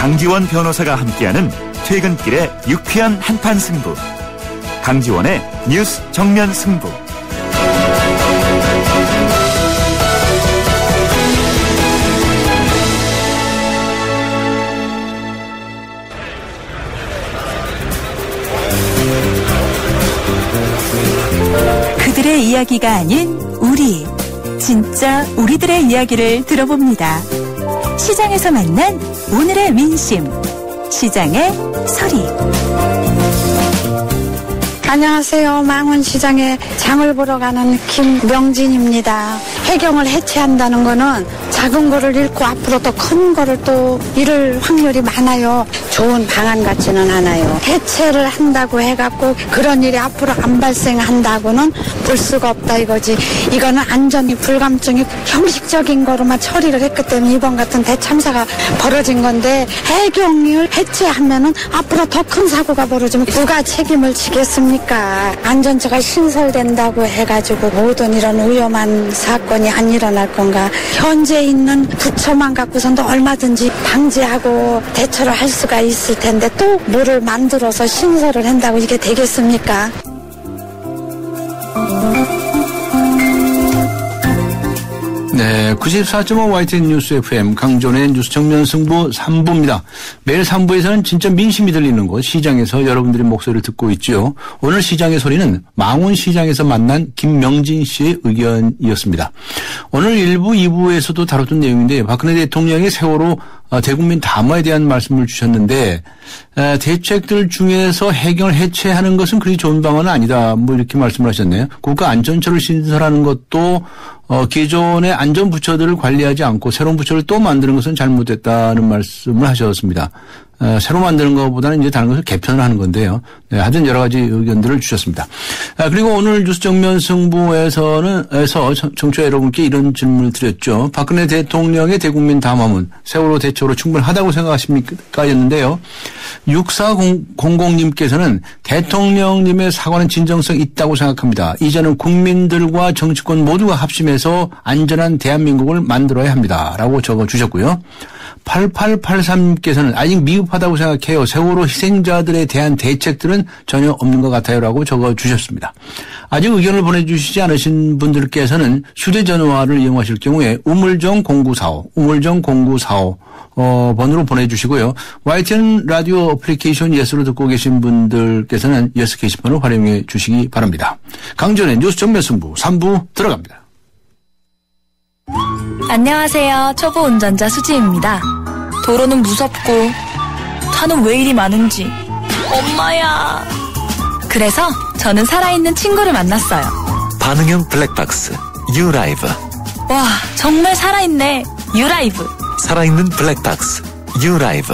강지원 변호사가 함께하는 퇴근길의 유쾌한 한판 승부. 강지원의 뉴스 정면 승부. 그들의 이야기가 아닌 우리, 진짜 우리들의 이야기를 들어봅니다. 시장에서 만난 오늘의 민심, 시장의 소리. 안녕하세요. 망원시장에 장을 보러 가는 김명진입니다. 해경을 해체한다는 거는 작은 거를 잃고 앞으로 더 큰 거를 또 잃을 확률이 많아요. 좋은 방안 같지는 않아요. 해체를 한다고 해갖고 그런 일이 앞으로 안 발생한다고는 볼 수가 없다 이거지. 이거는 안전이 불감증이 형식적인 거로만 처리를 했기 때문에 이번 같은 대참사가 벌어진 건데, 해경을 해체하면은 앞으로 더 큰 사고가 벌어지면 누가 책임을 지겠습니까? 안전처가 신설된다고 해가지고 모든 이런 위험한 사건이 안 일어날 건가? 현재 있는 부처만 갖고서도 얼마든지 방지하고 대처를 할 수가 있을 텐데 또 뭐를 만들어서 신설을 한다고 이게 되겠습니까? 네, 94.5 YTN 뉴스 FM 강존의 뉴스 정면 승부 3부입니다. 매일 3부에서는 진짜 민심이 들리는 곳 시장에서 여러분들의 목소리를 듣고 있죠. 오늘 시장의 소리는 망원시장에서 만난 김명진 씨의 의견이었습니다. 오늘 1부, 2부에서도 다뤘던 내용인데, 박근혜 대통령의 세월호 대국민 담화에 대한 말씀을 주셨는데, 대책들 중에서 해경을 해체하는 것은 그리 좋은 방안은 아니다, 뭐 이렇게 말씀을 하셨네요. 국가안전처를 신설하는 것도 기존의 안전부처들을 관리하지 않고 새로운 부처를 또 만드는 것은 잘못됐다는 말씀을 하셨습니다. 새로 만드는 것보다는 이제 다른 것을 개편을 하는 건데요. 네, 하여튼 여러 가지 의견들을 주셨습니다. 그리고 오늘 뉴스 정면 승부에서 청취자 여러분께 이런 질문을 드렸죠. 박근혜 대통령의 대국민 담화문 세월호 대처로 충분하다고 생각하십니까? 였는데요. 6400님께서는 대통령님의 사과는 진정성 있다고 생각합니다. 이제는 국민들과 정치권 모두가 합심해서 안전한 대한민국을 만들어야 합니다. 라고 적어주셨고요. 8883님께서는 아직 미흡하다고 생각해요. 세월호 희생자들에 대한 대책들은 전혀 없는 것 같아요. 라고 적어주셨습니다. 아직 의견을 보내주시지 않으신 분들께서는 휴대전화를 이용하실 경우에 우물정 0945 번으로 보내주시고요. YTN 라디오 어플리케이션 예스로 듣고 계신 분들께서는 예스 게시판을 활용해 주시기 바랍니다. 강전의 뉴스 정면 승부 3부 들어갑니다. 안녕하세요. 초보 운전자 수지입니다. 도로는 무섭고 차는 왜 이리 많은지 엄마야. 그래서 저는 살아있는 친구를 만났어요. 반응형 블랙박스 유라이브. 와, 정말 살아있네. 유라이브. 살아있는 블랙박스 유라이브.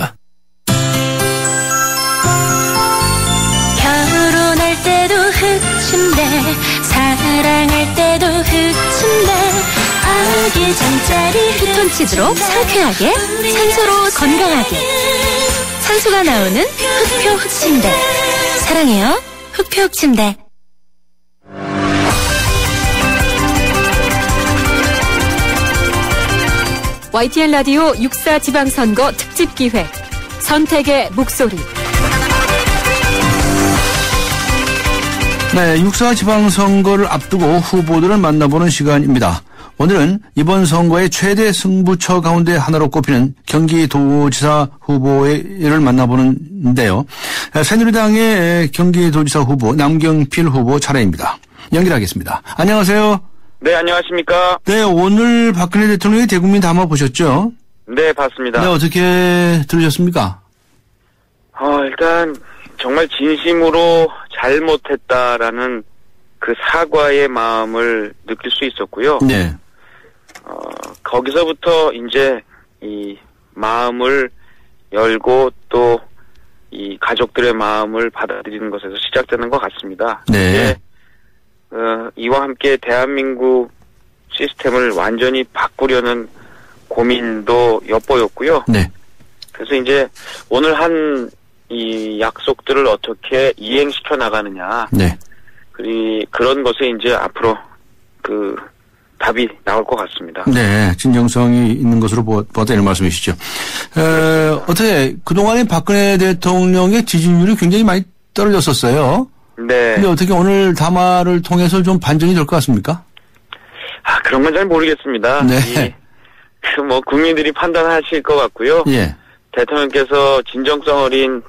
결혼할 때도 흑침대, 사랑할 때도 흑침대, 아기 잠자리 피톤치드로 상쾌하게, 산소로 건강하게. 산소가 나오는 흑표 흑침대. 사랑해요, 흑표 흑침대. YTN 라디오 6.4 지방선거 특집 기획 선택의 목소리. 네, 6.4 지방선거를 앞두고 후보들을 만나보는 시간입니다. 오늘은 이번 선거의 최대 승부처 가운데 하나로 꼽히는 경기도지사 후보를 만나보는데요. 새누리당의 경기도지사 후보 남경필 후보 차례입니다. 연결하겠습니다. 안녕하세요. 네, 안녕하십니까. 네, 오늘 박근혜 대통령의 대국민 담화 보셨죠? 네, 봤습니다. 네, 어떻게 들으셨습니까? 일단 정말 진심으로 잘못했다라는 그 사과의 마음을 느낄 수 있었고요. 네. 거기서부터 이제 이 마음을 열고 또 이 가족들의 마음을 받아들이는 것에서 시작되는 것 같습니다. 네. 이와 함께 대한민국 시스템을 완전히 바꾸려는 고민도 엿보였고요. 네. 그래서 이제 오늘 한 이 약속들을 어떻게 이행시켜 나가느냐. 네. 그런 것에 이제 앞으로 그 답이 나올 것 같습니다. 네, 진정성이 있는 것으로 보았다 이런 말씀이시죠. 어떻게 그동안에 박근혜 대통령의 지지율이 굉장히 많이 떨어졌었어요. 네. 근데 어떻게 오늘 담화를 통해서 좀 반전이 될 것 같습니까? 그런 건 잘 모르겠습니다. 네. 국민들이 판단하실 것 같고요. 예. 대통령께서 진정성 어린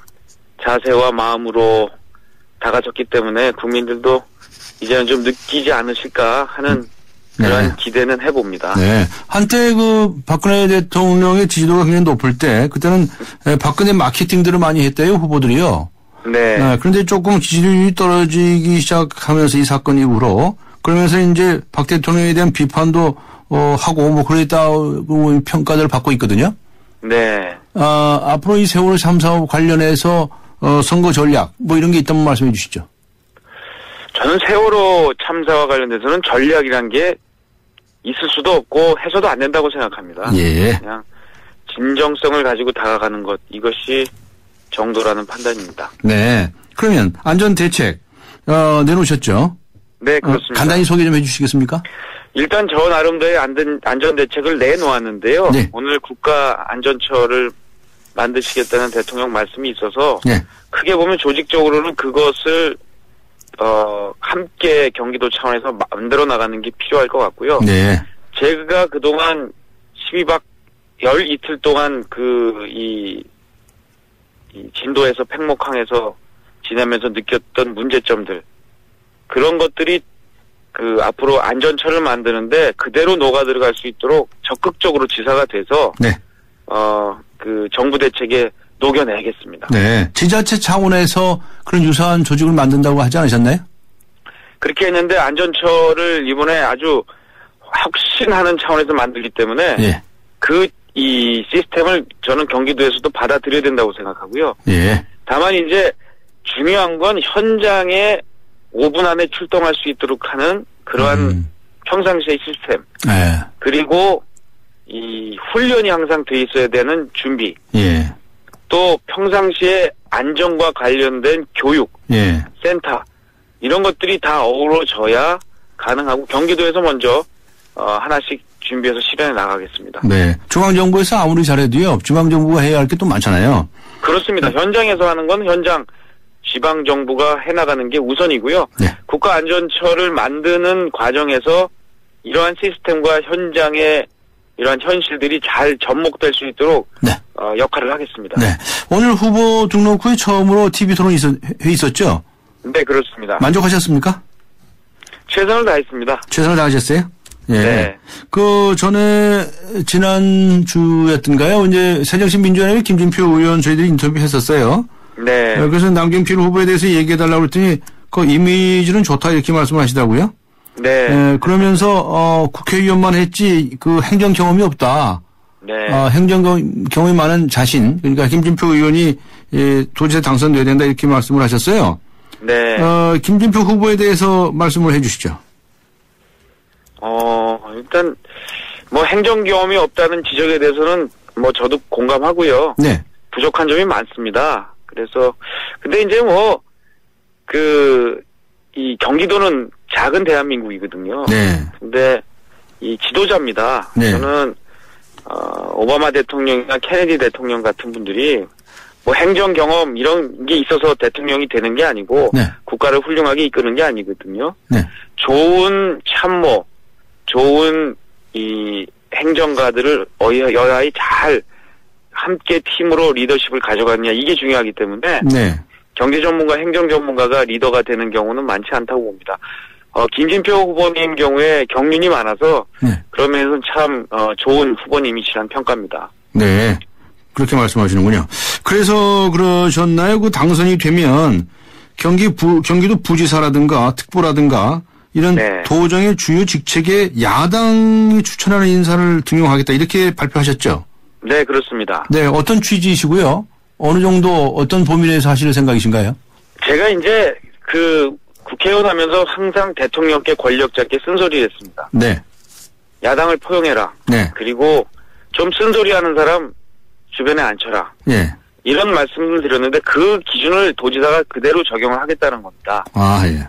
자세와 마음으로 다가섰기 때문에 국민들도 이제는 좀 느끼지 않으실까 하는 그런 네. 기대는 해봅니다. 네. 한때 박근혜 대통령의 지지도가 굉장히 높을 때 그때는 박근혜 마케팅들을 많이 했대요, 후보들이요. 네. 그런데 조금 지지율이 떨어지기 시작하면서 이 사건 이후로 그러면서 이제 박 대통령에 대한 비판도 하고 그랬다고 평가들을 받고 있거든요. 네. 앞으로 이 세월호 참사와 관련해서 선거 전략 이런 게 있다면 말씀해 주시죠. 저는 세월호 참사와 관련돼서는 전략이란 게 있을 수도 없고 해서도 안 된다고 생각합니다. 예. 그냥 진정성을 가지고 다가가는 것, 이것이 정도라는 판단입니다. 네. 그러면 안전대책 내놓으셨죠? 네, 그렇습니다. 간단히 소개 좀 해주시겠습니까? 일단 저 나름대로의 안전대책을 내놓았는데요. 네. 오늘 국가안전처를 만드시겠다는 대통령 말씀이 있어서 네. 크게 보면 조직적으로는 그것을 함께 경기도 차원에서 만들어 나가는 게 필요할 것 같고요. 네. 제가 그동안 12박 열 이틀 동안 이 진도에서 팽목항에서 지내면서 느꼈던 문제점들, 그런 것들이 앞으로 안전처를 만드는데 그대로 녹아 들어갈 수 있도록 적극적으로 지사가 돼서 네. 정부 대책에 녹여내겠습니다. 네. 지자체 차원에서 그런 유사한 조직을 만든다고 하지 않으셨나요? 그렇게 했는데 안전처를 이번에 아주 혁신하는 차원에서 만들기 때문에 예. 이 시스템을 저는 경기도에서도 받아들여야 된다고 생각하고요. 예. 다만 이제 중요한 건 현장에 5분 안에 출동할 수 있도록 하는 그러한 평상시의 시스템. 예. 그리고 이 훈련이 항상 돼 있어야 되는 준비. 예. 또 평상시에 안전과 관련된 교육, 예. 센터, 이런 것들이 다 어우러져야 가능하고 경기도에서 먼저 하나씩 준비해서 실현해 나가겠습니다. 네. 중앙정부에서 아무리 잘해도요, 지방정부가 해야 할 게 또 많잖아요. 그렇습니다. 현장에서 하는 건 현장, 지방정부가 해나가는 게 우선이고요. 네. 국가안전처를 만드는 과정에서 이러한 시스템과 현장의 이러한 현실들이 잘 접목될 수 있도록 네. 역할을 하겠습니다. 네. 오늘 후보 등록 후에 처음으로 TV 토론이 있었죠? 네, 그렇습니다. 만족하셨습니까? 최선을 다했습니다. 최선을 다하셨어요? 예. 네. 전에 지난주였던가요? 이제 새정신민주연합의 김진표 의원 저희들이 인터뷰했었어요. 네. 그래서 남경필 후보에 대해서 얘기해달라고 그랬더니 그 이미지는 좋다 이렇게 말씀을 하시더라고요. 네. 그러면서 국회의원만 했지 그 행정 경험이 없다. 네. 행정 경험이 많은 자신, 그러니까 김진표 의원이 도지사 당선돼야 된다 이렇게 말씀을 하셨어요. 네. 김진표 후보에 대해서 말씀을 해주시죠. 일단 행정 경험이 없다는 지적에 대해서는 저도 공감하고요. 네. 부족한 점이 많습니다. 그래서 근데 이제 이 경기도는 작은 대한민국이거든요. 네. 근데 이 지도자입니다. 네. 저는 오바마 대통령이나 케네디 대통령 같은 분들이 행정 경험 이런 게 있어서 대통령이 되는 게 아니고 네. 국가를 훌륭하게 이끄는 게 아니거든요. 네. 좋은 참모, 좋은 이 행정가들을 여야히 잘 함께 팀으로 리더십을 가져가느냐, 이게 중요하기 때문에 네. 경제 전문가, 행정 전문가가 리더가 되는 경우는 많지 않다고 봅니다. 김진표 후보님 경우에 경륜이 많아서 네. 그러면서 참 좋은 후보님이시란 평가입니다. 네. 그렇게 말씀하시는군요. 그래서 그러셨나요? 그 당선이 되면 경기도 부지사라든가 특보라든가 이런 네. 도정의 주요 직책에 야당이 추천하는 인사를 등용하겠다 이렇게 발표하셨죠? 네, 그렇습니다. 네, 어떤 취지이시고요? 어느 정도 어떤 범위 내에서 하실 생각이신가요? 제가 이제 국회의원 하면서 항상 대통령께 권력 잡게 쓴소리를 했습니다. 네. 야당을 포용해라. 네. 그리고 좀 쓴소리하는 사람 주변에 앉혀라. 예. 이런 말씀을 드렸는데 그 기준을 도지사가 그대로 적용을 하겠다는 겁니다. 아, 예.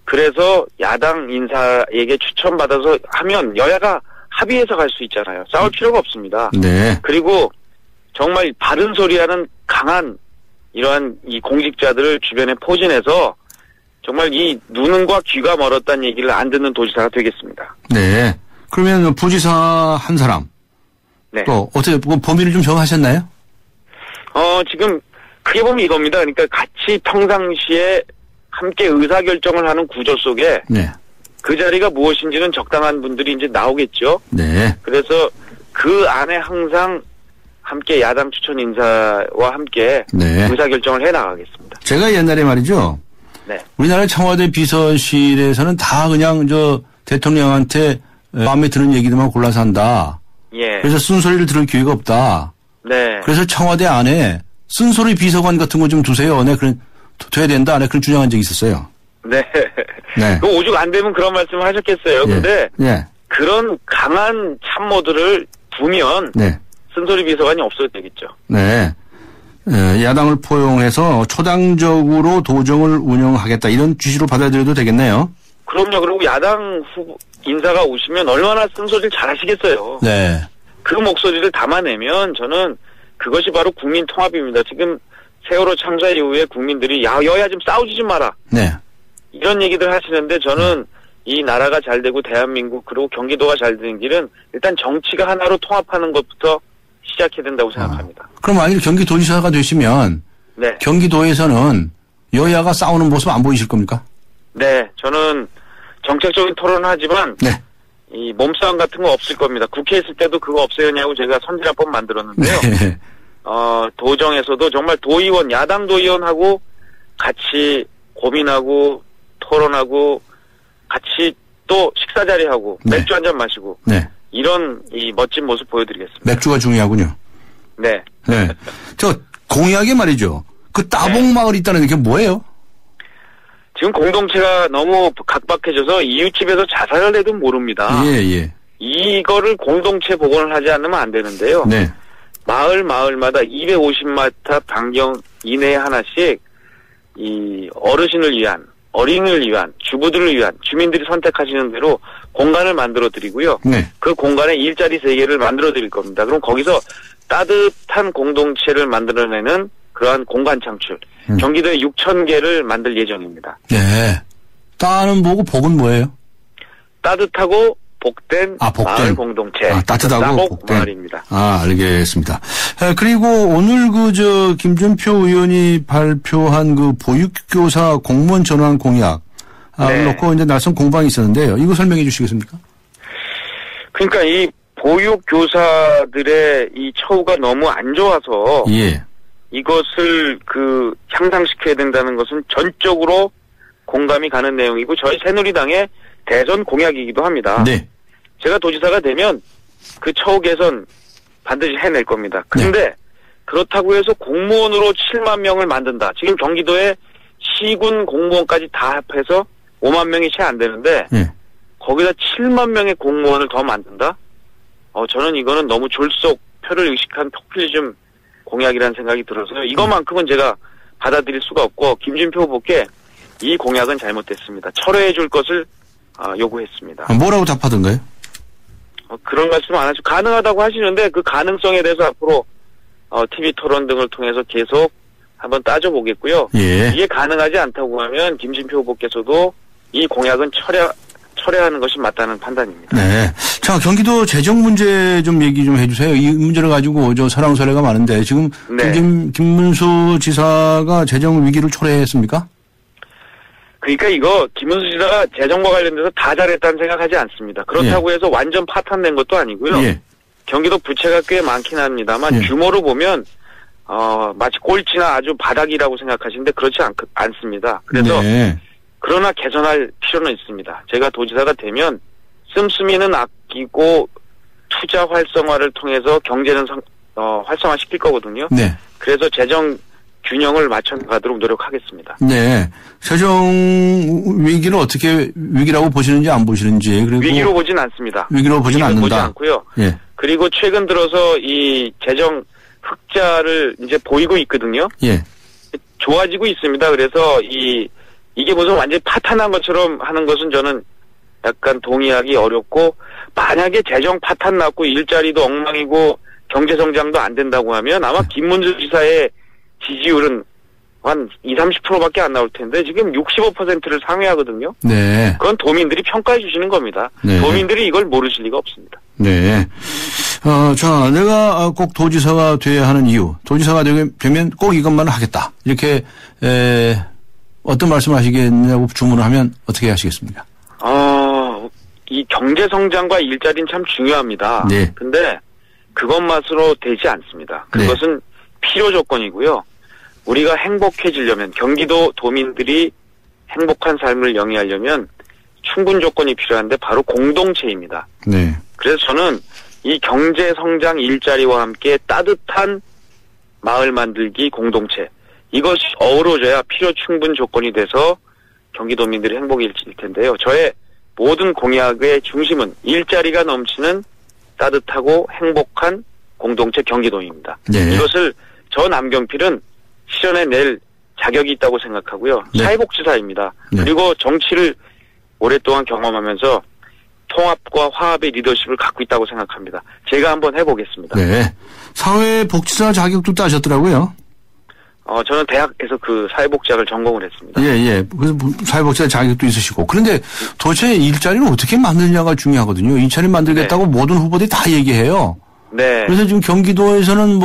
그래서 야당 인사에게 추천받아서 하면 여야가 합의해서 갈 수 있잖아요. 싸울 필요가 없습니다. 네. 그리고 정말 바른 소리하는 강한 이러한 이 공직자들을 주변에 포진해서 정말 이 눈과 귀가 멀었다는 얘기를 안 듣는 도지사가 되겠습니다. 네. 그러면 부지사 한 사람. 네. 또 어떻게 범위를 좀 정하셨나요? 지금 크게 보면 이겁니다. 그러니까 같이 평상시에 함께 의사결정을 하는 구조 속에 네. 그 자리가 무엇인지는 적당한 분들이 이제 나오겠죠. 네. 그래서 그 안에 항상 함께 야당 추천 인사와 함께 네. 의사결정을 해 나가겠습니다. 제가 옛날에 말이죠. 네. 우리나라 청와대 비서실에서는 다 그냥 대통령한테 마음에 드는 얘기들만 골라서 한다. 예. 그래서 쓴소리를 들을 기회가 없다. 네. 그래서 청와대 안에 쓴소리 비서관 같은 거 좀 두세요. 네, 돼야 된다. 네, 그런 주장한 적이 있었어요. 네. 네. 그 오죽 안 되면 그런 말씀을 하셨겠어요. 예. 근데 예. 그런 강한 참모들을 두면 네. 쓴소리 비서관이 없어도 되겠죠. 네. 야당을 포용해서 초당적으로 도정을 운영하겠다. 이런 취지로 받아들여도 되겠네요. 그럼요. 그리고 야당 인사가 오시면 얼마나 쓴소리를 잘 하시겠어요. 네. 그 목소리를 담아내면 저는 그것이 바로 국민 통합입니다. 지금 세월호 참사 이후에 국민들이 여야 좀 싸우지 좀 마라. 네. 이런 얘기들 하시는데 저는 이 나라가 잘 되고 대한민국 그리고 경기도가 잘 되는 길은 일단 정치가 하나로 통합하는 것부터 시작해야 된다고 생각합니다. 그럼 만일 경기도지사가 되시면 네. 경기도에서는 여야가 싸우는 모습 안 보이실 겁니까? 네. 저는 정책적인 토론을 하지만 네. 이 몸싸움 같은 거 없을 겁니다. 국회에 있을 때도 그거 없애냐고 제가 선진화법 만들었는데요. 네. 도정에서도 정말 도의원, 야당 도의원하고 같이 고민하고 토론하고 같이 또 식사 자리하고 네. 맥주 한잔 마시고 네. 이런 이 멋진 모습 보여드리겠습니다. 맥주가 중요하군요. 네. 네. 저 공약에 말이죠. 그 따봉마을 있다는 게 뭐예요? 지금 공동체가 너무 각박해져서 이웃집에서 자살을 해도 모릅니다. 예. 이거를 공동체 복원을 하지 않으면 안 되는데요. 네. 마을마다 250m 반경 이내에 하나씩 이 어르신을 위한, 어린이를 위한, 주부들을 위한 주민들이 선택하시는 대로 공간을 만들어 드리고요. 네. 그 공간에 일자리 3개를 만들어 드릴 겁니다. 그럼 거기서 따뜻한 공동체를 만들어내는 그러한 공간 창출. 경기도에 6,000개를 만들 예정입니다. 네. 따는 뭐고 복은 뭐예요? 따뜻하고 복된 마을 공동체. 따뜻하고 복된 마을입니다. 알겠습니다. 그리고 오늘 김준표 의원이 발표한 그 보육교사 공무원 전환 공약 놓고 이제 날선 공방이 있었는데요. 이거 설명해 주시겠습니까? 그러니까 이 보육교사들의 이 처우가 너무 안 좋아서 예. 이것을 향상시켜야 된다는 것은 전적으로 공감이 가는 내용이고 저희 새누리당의 대선 공약이기도 합니다. 네. 제가 도지사가 되면 그 처우 개선 반드시 해낼 겁니다. 그런데 그렇다고 해서 공무원으로 7만 명을 만든다. 지금 경기도에 시군 공무원까지 다 합해서 5만 명이 채 안 되는데 거기다 7만 명의 공무원을 더 만든다? 저는 이거는 너무 졸속 표를 의식한 포퓰리즘 공약이라는 생각이 들어서요. 이것만큼은 제가 받아들일 수가 없고 김준표 후보께 이 공약은 잘못됐습니다. 철회해 줄 것을 요구했습니다. 뭐라고 답하던가요? 그런 말씀 안 하시고 가능하다고 하시는데 그 가능성에 대해서 앞으로 TV 토론 등을 통해서 계속 한번 따져보겠고요. 예. 이게 가능하지 않다고 하면 김진표 후보께서도 이 공약은 철회하는 것이 맞다는 판단입니다. 네. 자, 경기도 재정 문제 좀 얘기 좀 해주세요. 이 문제를 가지고 설왕설래가 많은데 지금 김문수 지사가 재정 위기를 초래했습니까? 그러니까 이거 김문수 지사가 재정과 관련돼서 다 잘했다는 생각하지 않습니다. 그렇다고 해서 완전 파탄낸 것도 아니고요. 예. 경기도 부채가 꽤 많긴 합니다만 규모로 보면 마치 꼴찌나 아주 바닥이라고 생각하시는데 그렇지 않습니다. 그래서 그러나 개선할 필요는 있습니다. 제가 도지사가 되면 씀씀이는 아끼고 투자 활성화를 통해서 경제는 활성화시킬 거거든요. 네. 그래서 재정 균형을 맞춰가도록 노력하겠습니다. 네. 재정 위기를 어떻게 위기라고 보시는지 안 보시는지. 그리고 위기로 보진 않습니다. 위기로 보진 않는다. 보지 않고요. 예. 그리고 최근 들어서 이 재정 흑자를 이제 보이고 있거든요. 예. 좋아지고 있습니다. 그래서 이 이게 무슨 완전히 파탄한 것처럼 하는 것은 저는 약간 동의하기 어렵고, 만약에 재정 파탄 났고 일자리도 엉망이고 경제성장도 안 된다고 하면 아마 김문수 지사의 지지율은 한 20-30%밖에 안 나올 텐데 지금 65%를 상회하거든요. 네. 그건 도민들이 평가해 주시는 겁니다. 네. 도민들이 이걸 모르실 리가 없습니다. 네. 자, 내가 꼭 도지사가 돼야 하는 이유, 도지사가 되면 꼭 이것만 하겠다. 이렇게, 어떤 말씀 하시겠냐고 주문을 하면 어떻게 하시겠습니까? 이 경제성장과 일자리는 참 중요합니다. 네. 근데 그것만으로 되지 않습니다. 그것은 네. 필요 조건이고요. 우리가 행복해지려면, 경기도 도민들이 행복한 삶을 영위하려면 충분 조건이 필요한데 바로 공동체입니다. 네. 그래서 저는 이 경제성장 일자리와 함께 따뜻한 마을 만들기 공동체, 이것이 어우러져야 필요 충분 조건이 돼서 경기도민들이 행복해질 텐데요. 저의 모든 공약의 중심은 일자리가 넘치는 따뜻하고 행복한 공동체 경기도입니다. 네. 이것을 저 남경필은 실현해낼 자격이 있다고 생각하고요. 네. 사회복지사입니다. 네. 그리고 정치를 오랫동안 경험하면서 통합과 화합의 리더십을 갖고 있다고 생각합니다. 제가 한번 해보겠습니다. 네. 사회복지사 자격도 따셨더라고요. 저는 대학에서 그 사회복지학을 전공을 했습니다. 예. 그래서 사회복지사 자격도 있으시고. 그런데 도대체 일자리를 어떻게 만드느냐가 중요하거든요. 일자리 만들겠다고 네. 모든 후보들이 다 얘기해요. 네. 그래서 지금 경기도에서는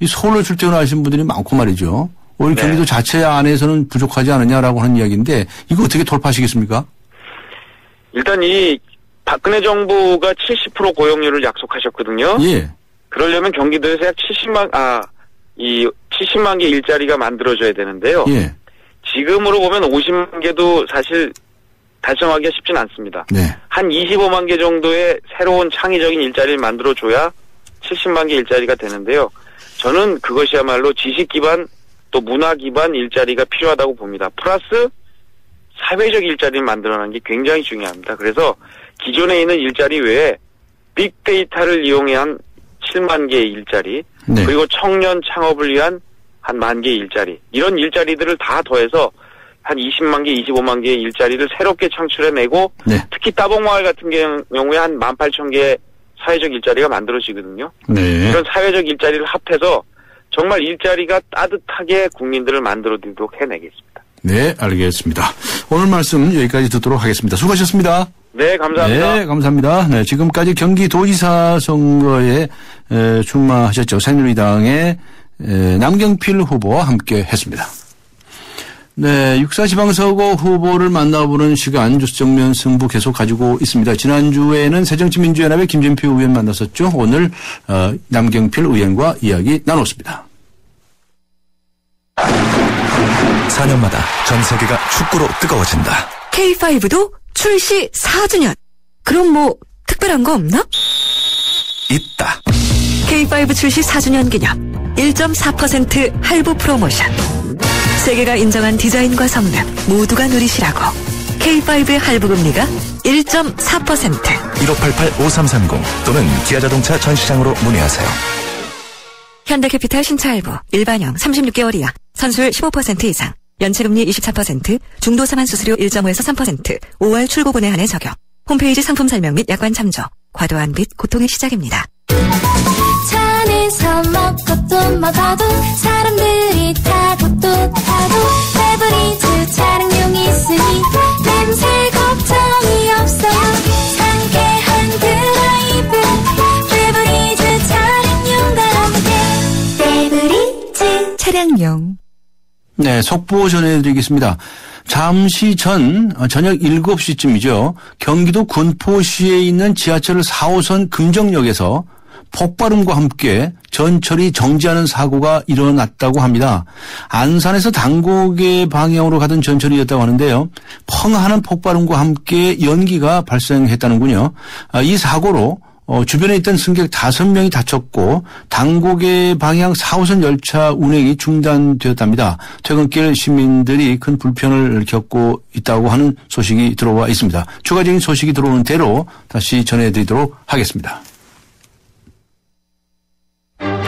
이 서울로 출퇴근하시는 분들이 많고 말이죠. 오히려 네. 경기도 자체 안에서는 부족하지 않느냐라고 하는 이야기인데 이거 어떻게 돌파하시겠습습니까? 일단 이 박근혜 정부가 70% 고용률을 약속하셨거든요. 예. 그러려면 경기도에서 약 70만 개 일자리가 만들어져야 되는데요. 예. 지금으로 보면 50만 개도 사실 달성하기가 쉽진 않습니다. 네. 한 25만 개 정도의 새로운 창의적인 일자리를 만들어줘야 70만 개 일자리가 되는데요. 저는 그것이야말로 지식 기반 또 문화 기반 일자리가 필요하다고 봅니다. 플러스 사회적 일자리를 만들어내는 게 굉장히 중요합니다. 그래서 기존에 있는 일자리 외에 빅데이터를 이용한 7만 개의 일자리, 네. 그리고 청년 창업을 위한 한 1만 개의 일자리, 이런 일자리들을 다 더해서 한 20만 개, 25만 개의 일자리를 새롭게 창출해내고 네. 특히 따봉마을 같은 경우에 한 18,000개의 사회적 일자리가 만들어지거든요. 네. 이런 사회적 일자리를 합해서 정말 일자리가 따뜻하게 국민들을 만들어드리도록 해내겠습니다. 네, 알겠습니다. 오늘 말씀 여기까지 듣도록 하겠습니다. 수고하셨습니다. 네, 감사합니다. 네, 감사합니다. 네, 지금까지 경기도지사 선거에 출마하셨죠. 새누리당의 남경필 후보와 함께 했습니다. 네, 6.4 지방선거 후보를 만나보는 시간 뉴스 정면 승부 계속 가지고 있습니다. 지난주에는 새정치민주연합의 김진표 의원 만났었죠. 오늘 남경필 의원과 이야기 나눴습니다. 4년마다 전 세계가 축구로 뜨거워진다. K5도 출시 4주년. 그럼 뭐 특별한 거 없나? 있다. K5 출시 4주년 기념 1.4% 할부 프로모션. 세계가 인정한 디자인과 성능 모두가 누리시라고. K5의 할부금리가 1.4%. 1588-5330 또는 기아자동차 전시장으로 문의하세요. 현대캐피탈 신차 할부 일반형 36개월 이하 선수율 15% 이상 연체금리 24% 중도사만 수수료 1.5에서 3% 5월 출고분에 한해 적용. 홈페이지 상품 설명 및 약관 참조. 과도한 빚 고통의 시작입니다. 차 안에서 먹고 또 먹어도 사람들이 타고 또 타도 페브리즈 차량용이 있으니 냄새 걱정이 없어요. 상쾌한 드라이브 페브리즈 차량용과 함께 페브리즈 차량용. 네, 속보 전해드리겠습니다. 잠시 전 저녁 7시쯤이죠. 경기도 군포시에 있는 지하철 4호선 금정역에서 폭발음과 함께 전철이 정지하는 사고가 일어났다고 합니다. 안산에서 당곡의 방향으로 가던 전철이었다고 하는데요. 펑 하는 폭발음과 함께 연기가 발생했다는군요. 이 사고로 주변에 있던 승객 5명이 다쳤고 당곡의 방향 4호선 열차 운행이 중단되었답니다. 퇴근길 시민들이 큰 불편을 겪고 있다고 하는 소식이 들어와 있습니다. 추가적인 소식이 들어오는 대로 다시 전해드리도록 하겠습니다.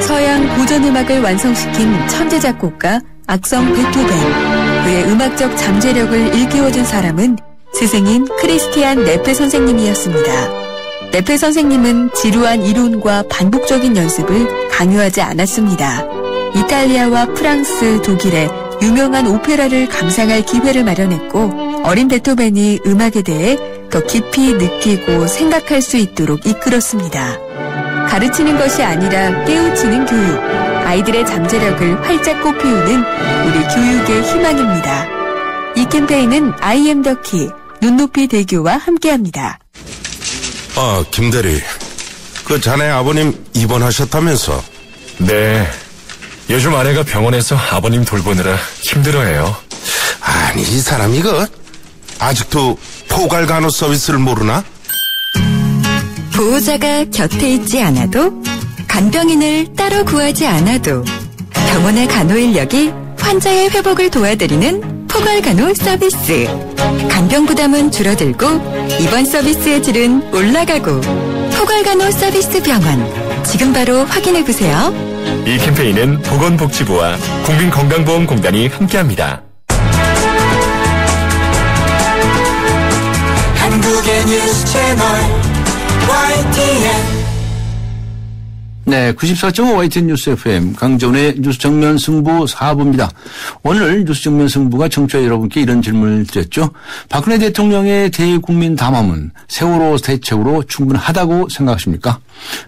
서양 고전음악을 완성시킨 천재 작곡가 악성 베토벤. 그의 음악적 잠재력을 일깨워준 사람은 스승인 크리스티안 네페 선생님이었습니다. 네페 선생님은 지루한 이론과 반복적인 연습을 강요하지 않았습니다. 이탈리아와 프랑스, 독일의 유명한 오페라를 감상할 기회를 마련했고 어린 베토벤이 음악에 대해 더 깊이 느끼고 생각할 수 있도록 이끌었습니다. 가르치는 것이 아니라 깨우치는 교육, 아이들의 잠재력을 활짝 꽃피우는 우리 교육의 희망입니다. 이 캠페인은 I am the key, 눈높이 대교와 함께합니다. 김대리, 그 자네 아버님 입원하셨다면서? 네, 요즘 아내가 병원에서 아버님 돌보느라 힘들어해요. 아니, 이 사람 이거 아직도 포괄간호 서비스를 모르나? 보호자가 곁에 있지 않아도, 간병인을 따로 구하지 않아도 병원의 간호 인력이 환자의 회복을 도와드리는 포괄간호 서비스. 간병 부담은 줄어들고 입원 서비스의 질은 올라가고. 포괄간호 서비스 병원, 지금 바로 확인해보세요. 이 캠페인은 보건복지부와 국민건강보험공단이 함께합니다. 한국의 뉴스 채널 YTN. 네, 94.5 YTN 뉴스 FM 강정훈의 뉴스 정면 승부 4부입니다. 오늘 뉴스 정면 승부가 청취자 여러분께 이런 질문을 드렸죠. 박근혜 대통령의 대국민 담화문 세월호 대책으로 충분하다고 생각하십니까?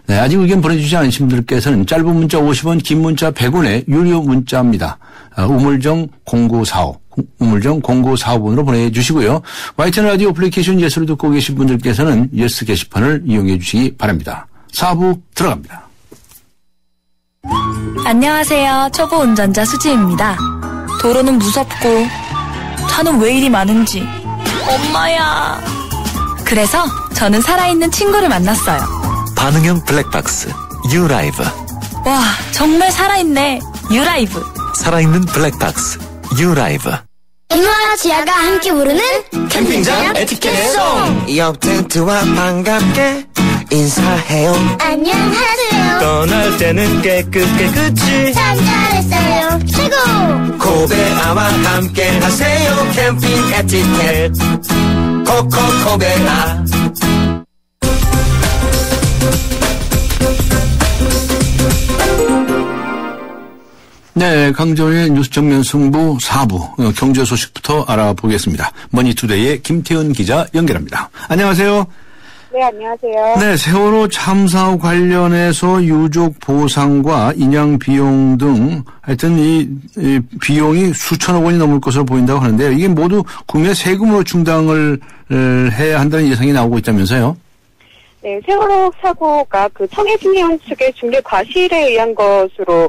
네, 아직 의견 보내주지 않으신 분들께서는 짧은 문자 50원, 긴 문자 100원의 유료 문자입니다. 우물정 0945. 우물정 0945번으로 보내주시고요. YTN 라디오 애플리케이션 예스를 듣고 계신 분들께서는 예스 게시판을 이용해 주시기 바랍니다. 4부 들어갑니다. 안녕하세요. 초보 운전자 수지입니다. 도로는 무섭고 차는 왜 이리 많은지 엄마야. 그래서 저는 살아있는 친구를 만났어요. 반응형 블랙박스 유라이브. 와, 정말 살아있네. 유라이브. 살아있는 블랙박스 유라이브. 이모와 지아가 함께 부르는 캠핑장 에티켓송. 옆 텐트와 반갑게 인사해요. 안녕하세요. 떠날 때는 깨끗이 참 잘했어요. 최고. 코베아와 함께 하세요. 캠핑 에티켓 코코코베아. 네, 강정훈의 뉴스 정면 승부 4부 경제 소식부터 알아보겠습니다. 머니투데이의 김태은 기자 연결합니다. 안녕하세요. 네, 안녕하세요. 네, 세월호 참사 관련해서 유족 보상과 인양 비용 등 하여튼 이 비용이 수천억 원이 넘을 것으로 보인다고 하는데요. 이게 모두 국민의 세금으로 충당을 해야 한다는 예상이 나오고 있다면서요? 네, 세월호 사고가 그 청해진해운 측의 중대 과실에 의한 것으로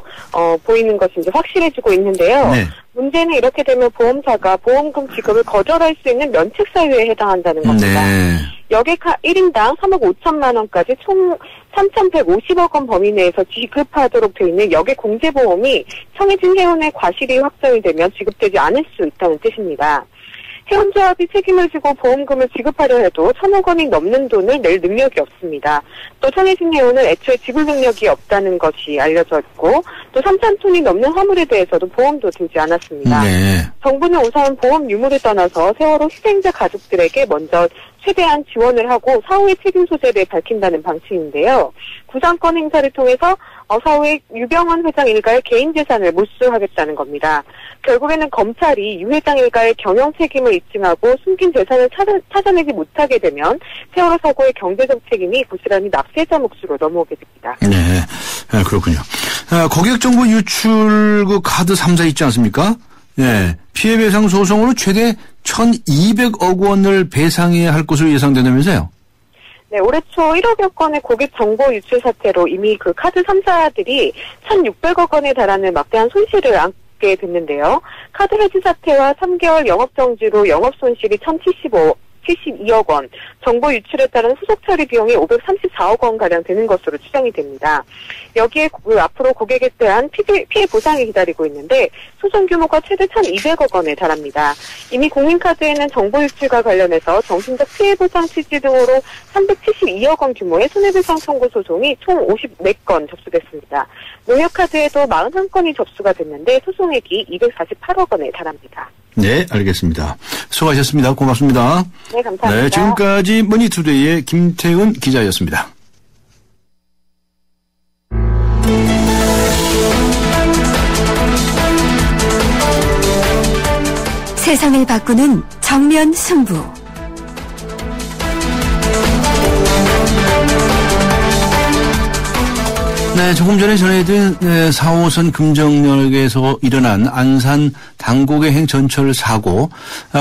보이는 것이 이제 확실해지고 있는데요. 네. 문제는 이렇게 되면 보험사가 보험금 지급을 거절할 수 있는 면책 사유에 해당한다는 겁니다. 네. 여객 1인당 3억 5천만 원까지 총 3,150억 원 범위 내에서 지급하도록 되어 있는 여객 공제보험이 청해진 해운의 과실이 확정이 되면 지급되지 않을 수 있다는 뜻입니다. 해운조합이 책임을 지고 보험금을 지급하려 해도 1,000억 원이 넘는 돈을 낼 능력이 없습니다. 또 청해진 해운은 애초에 지불 능력이 없다는 것이 알려져 있고 또 3,000톤이 넘는 화물에 대해서도 보험도 들지 않았습니다. 네. 정부는 우선 보험 유무를 떠나서 세월호 희생자 가족들에게 먼저 최대한 지원을 하고 사후의 책임 소재를 밝힌다는 방침인데요. 구상권 행사를 통해서 사후에 유병헌 회장 일가의 개인 재산을 몰수하겠다는 겁니다. 결국에는 검찰이 유 회장 일가의 경영 책임을 입증하고 숨긴 재산을 찾아내지 못하게 되면 세월호 사고의 경제적 책임이 고스란히 납세자 몫으로 넘어오게 됩니다. 네, 그렇군요. 고객 정보 유출 그 카드 3사 있지 않습니까? 네, 피해 배상 소송으로 최대 1,200억 원을 배상해야 할 것으로 예상된다면서요? 네, 올해 초 1억여 건의 고객 정보 유출 사태로 이미 그 카드 3사들이 1,600억 원에 달하는 막대한 손실을 안게 됐는데요. 카드 해지 사태와 3개월 영업 정지로 영업 손실이 1,072억 원, 정보 유출에 따른 후속 처리 비용이 534억 원가량 되는 것으로 추정이 됩니다. 여기에 앞으로 고객에 대한 피해 보상이 기다리고 있는데 소송 규모가 최대 1,200억 원에 달합니다. 이미 국민카드에는 정보 유출과 관련해서 정신적 피해 보상 취지 등으로 372억 원 규모의 손해배상 청구 소송이 총 54건 접수됐습니다. 농협카드에도 41건이 접수가 됐는데 소송액이 248억 원에 달합니다. 네, 알겠습니다. 수고하셨습니다. 고맙습니다. 네, 감사합니다. 네, 지금까지 머니투데이의 김태은 기자였습니다. 세상을 바꾸는 정면 승부. 네, 조금 전에 전해드린 4호선 금정역에서 일어난 안산 당곡의 전철 사고,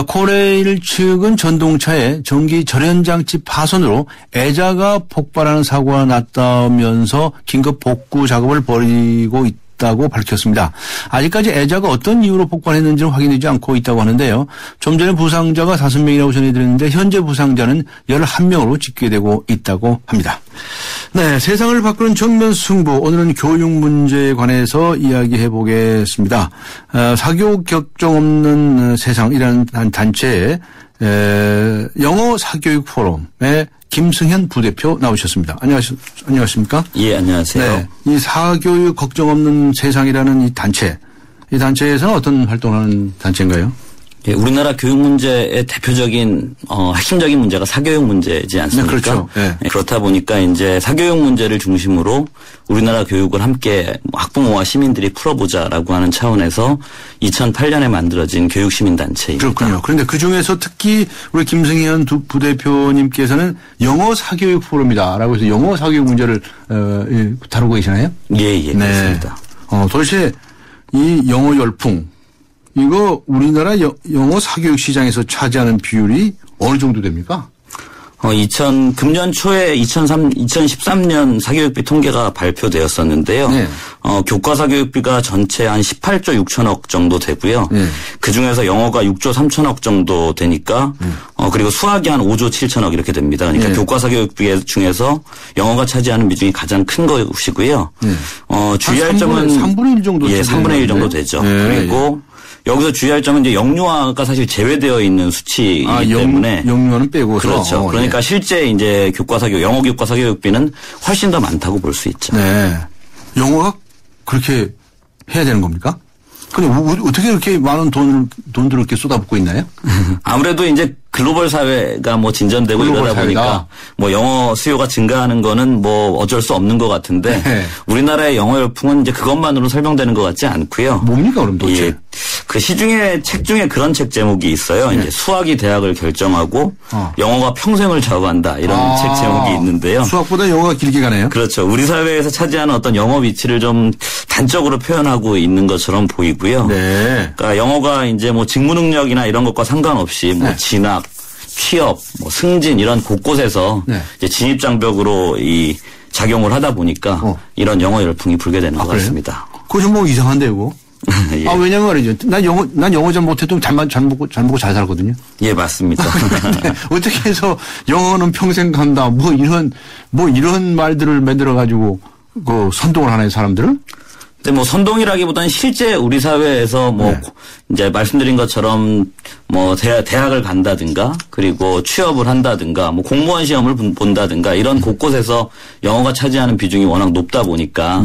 코레일 측은 전동차에 전기 절연장치 파손으로 애자가 폭발하는 사고가 났다면서 긴급 복구 작업을 벌이고 있다고 밝혔습니다. 아직까지 애자가 어떤 이유로 폭발했는지는 확인되지 않고 있다고 하는데요. 좀 전에 부상자가 5명이라고 전해드렸는데 현재 부상자는 11명으로 집계되고 있다고 합니다. 네, 세상을 바꾸는 정면 승부. 오늘은 교육 문제에 관해서 이야기해 보겠습니다. 사교육 격정 없는 세상이라는 단체의 영어 사교육 포럼의 김승현 부대표 나오셨습니다. 안녕하십니까? 예, 안녕하세요. 네, 이 사교육 걱정 없는 세상이라는 이 단체에서는 어떤 활동을 하는 단체인가요? 예, 우리나라 교육 문제의 대표적인 핵심적인 문제가 사교육 문제지 않습니까? 네, 그렇죠. 네. 그렇다 보니까 이제 사교육 문제를 중심으로 우리나라 교육을 함께 학부모와 시민들이 풀어보자라고 하는 차원에서 2008년에 만들어진 교육시민단체입니다. 그렇군요. 그런데 그중에서 특히 우리 김승현 부대표님께서는 영어 사교육 포럼이다라고 해서 영어 사교육 문제를 다루고 계시나요? 예, 네. 그렇습니다. 도대체 이 영어 열풍, 이거 우리나라 영어 사교육 시장에서 차지하는 비율이 어느 정도 됩니까? 금년 초에 2013년 사교육비 통계가 발표되었었는데요. 네. 교과 사교육비가 전체 한 18조 6천억 정도 되고요. 네. 그 중에서 영어가 6조 3천억 정도 되니까, 그리고 수학이 한 5조 7천억 이렇게 됩니다. 그러니까 네. 교과 사교육비 중에서 영어가 차지하는 비중이 가장 큰 것이고요. 네. 주의할 점은 3분의 1 정도. 예, 3분의 1 정도 되죠. 네. 그리고 여기서 주의할 점은 이제 영유아가 사실 제외되어 있는 수치이기 때문에 영유아는 빼고서 그렇죠. 그러니까 실제 이제 영어 교과 사교육비는 훨씬 더 많다고 볼 수 있죠. 네. 영어가 그렇게 해야 되는 겁니까? 근데 어떻게 이렇게 많은 돈들을 이렇게 쏟아붓고 있나요? 아무래도 이제 글로벌 사회가 뭐 진전되고 이러다 보니까 뭐 영어 수요가 증가하는 거는 뭐 어쩔 수 없는 것 같은데 네. 우리나라의 영어 열풍은 이제 그것만으로 설명되는 것 같지 않고요. 뭡니까 그럼 도대체? 예. 그 시중에 책 중에 그런 책 제목이 있어요. 네. 이제 수학이 대학을 결정하고 영어가 평생을 좌우한다 이런 책 제목이 있는데요. 수학보다 영어가 길게 가네요. 그렇죠. 우리 사회에서 차지하는 어떤 영어 위치를 좀 단적으로 표현하고 있는 것처럼 보이고요. 네. 그러니까 영어가 이제 뭐 직무 능력이나 이런 것과 상관없이 뭐 진학, 취업, 뭐 승진 이런 곳곳에서 이제 진입 장벽으로 이 작용을 하다 보니까 이런 영어 열풍이 불게 되는 것 같습니다. 그거 좀 뭐 이상한데요, 그거? 예. 왜냐면 말이죠. 난 영어 잘 못해도 잘 먹고 잘 살거든요. 예, 맞습니다. 어떻게 해서 영어는 평생 간다. 뭐 이런 말들을 만들어가지고 선동을 하나요, 사람들을? 근데 뭐 선동이라기보다는 실제 우리 사회에서 이제 말씀드린 것처럼 뭐 대학을 간다든가 그리고 취업을 한다든가 뭐 공무원 시험을 본다든가 이런 곳곳에서 영어가 차지하는 비중이 워낙 높다 보니까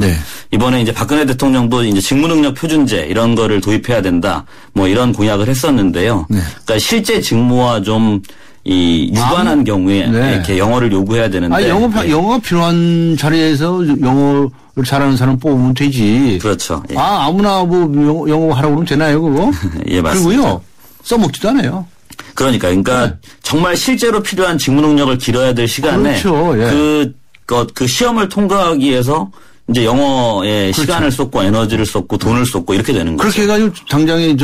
이번에 이제 박근혜 대통령도 이제 직무능력 표준제 이런 거를 도입해야 된다 뭐 이런 공약을 했었는데요. 그러니까 실제 직무와 좀 유관한 경우에 이렇게 영어를 요구해야 되는데. 영어가 필요한 자리에서 영어를 잘하는 사람 뽑으면 되지. 그렇죠. 예. 아무나 뭐 영어 하라고 그러면 되나요, 그거? 예, 맞습니다. 그리고요, 써먹지도 않아요. 그러니까 정말 실제로 필요한 직무 능력을 기뤄야 될 시간에 그렇죠. 예. 그 시험을 통과하기 위해서 이제 영어에 시간을 쏟고 에너지를 쏟고 돈을 쏟고 이렇게 되는 거죠. 그렇게 해가지고 당장에